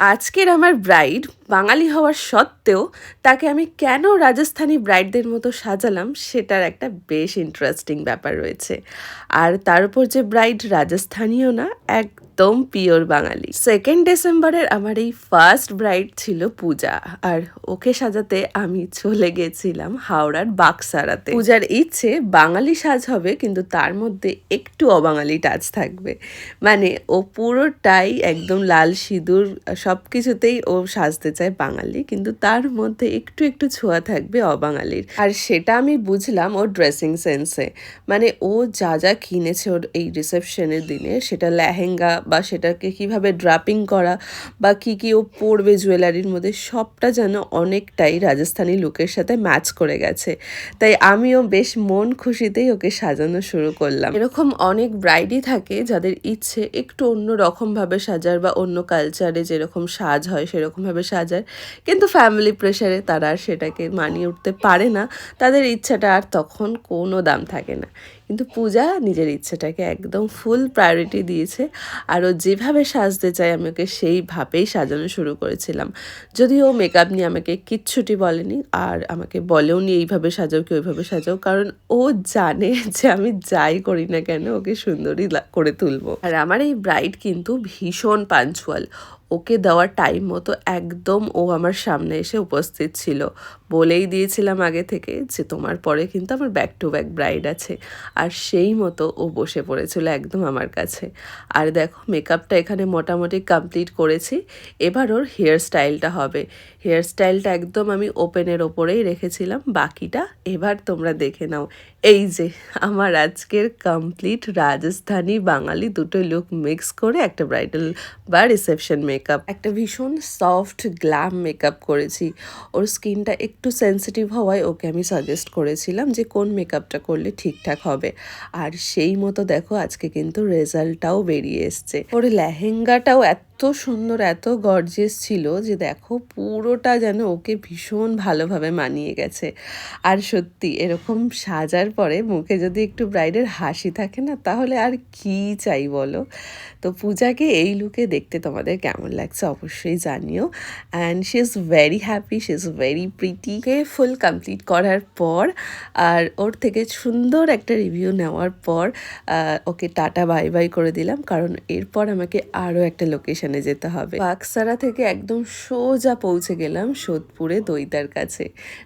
আজকের আমার ব্রাইড বাঙালি হওয়ার সত্ত্বেও তাকে আমি কেন রাজস্থানী ব্রাইডদের মতো সাজালাম সেটার একটা বেশ ইন্টারেস্টিং ব্যাপার রয়েছে। আর তার উপর যে ব্রাইড রাজস্থানীও না, একদম পিওর বাঙালি। 2nd ডিসেম্বরের আমার এই ফার্স্ট ব্রাইড ছিল পূজা, আর ওকে সাজাতে আমি চলে গেছিলাম হাওড়ার বাকসারাতে। পূজার ইচ্ছে বাঙালি সাজ হবে, কিন্তু তার মধ্যে একটু অবাঙালি টাচ থাকবে। মানে ও পুরোটাই একদম লাল সিঁদুর সব কিছুতেই ও সাজতে চায় বাঙালি, কিন্তু তার মধ্যে একটু একটু ছোঁয়া থাকবে অবাঙালির। আর সেটা আমি বুঝলাম ওর ড্রেসিং সেন্সে। মানে ও যা যা কিনেছে ওর এই রিসেপশনের দিনে, সেটা লেহেঙ্গা বা সেটাকে কিভাবে ড্রাপিং করা বা কি কি ও পরবে জুয়েলারির মধ্যে, সবটা যেন অনেকটাই রাজস্থানী লুকের সাথে ম্যাচ করে গেছে। তাই আমিও বেশ মন খুশিতেই ওকে সাজানো শুরু করলাম। এরকম অনেক ব্রাইডই থাকে যাদের ইচ্ছে একটু অন্য রকমভাবে সাজার বা অন্য কালচারে যেরকম সাজ হয় সেরকমভাবে সাজার, কিন্তু ফ্যামিলি প্রেশারে তারা আর সেটাকে মানিয়ে উঠতে পারে না। তাদের ইচ্ছাটা আর তখন কোনো দাম থাকে না। কিন্তু পূজা নিজের ইচ্ছেটাকে একদম ফুল প্রায়োরিটি দিয়েছে, আর ও যেভাবে সাজতে চায় আমি ওকে সেইভাবেই সাজানো শুরু করেছিলাম। যদিও ও মেকআপ নিয়ে আমাকে কিচ্ছুটি বলেনি, আর আমাকে বলেও নি এইভাবে সাজাও কি ওইভাবে সাজাও, কারণ ও জানে যে আমি যাই করি না কেন ওকে সুন্দরী করে তুলবো। আর আমার এই ব্রাইড কিন্তু ভীষণ পাঞ্চুয়াল। ওকে দেওয়ার টাইম মতো একদম ও আমার সামনে এসে উপস্থিত ছিল। বলেই দিয়েছিলাম আগে থেকে যে তোমার পরে কিন্তু আমার ব্যাক টু ব্যাক ব্রাইড আছে। আর সেই মতো ও বসে পড়েছিল একদম আমার কাছে। আর দেখো মেকআপটা এখানে মোটামুটি কমপ্লিট করেছি। এবার ওর হেয়ার স্টাইলটা হবে। হেয়ার স্টাইলটা একদম আমি ওপেনের ওপরেই রেখেছিলাম, বাকিটা এবার তোমরা দেখে নাও। এই যে আমার আজকের কমপ্লিট রাজস্থানী বাঙালি দুটো লুক মিক্স করে একটা ব্রাইডাল বা রিসেপশন মেকআপ, একটা ভীষণ সফট গ্ল্যাম মেকআপ করেছি। ওর স্কিনটা একটু সেন্সিটিভ হওয়ায় ওকে আমি সাজেস্ট করেছিলাম যে কোন মেকআপটা করলে ঠিকঠাক হবে। আর সেই মতো দেখো আজকে কিন্তু রেজাল্টটাও বেরিয়ে এসছে। ওর লেহেঙ্গাটাও এত সুন্দর, এত গর্জিয়াস ছিল যে দেখো পুরোটা যেন ওকে ভীষণ ভালোভাবে মানিয়ে গেছে। আর সত্যি এরকম সাজার পরে মুখে যদি একটু ব্রাইডের হাসি থাকে না, তাহলে আর কি চাই বলো। তো পূজাকে এই লুকে দেখতে তোমাদের কেমন লাগছে অবশ্যই জানিও। And she is very happy, she is very pretty. K full complete করার পর আর ওর থেকে সুন্দর একটা রিভিউ নেওয়ার পর ওকে টাটা বাই বাই করে দিলাম, কারণ এরপর আমাকে আরও একটা লোকেশনে যেতে হবে। বাকসারা থেকে একদম সোজা পৌঁছে গেলাম সোদপুরে দইতার কাছে।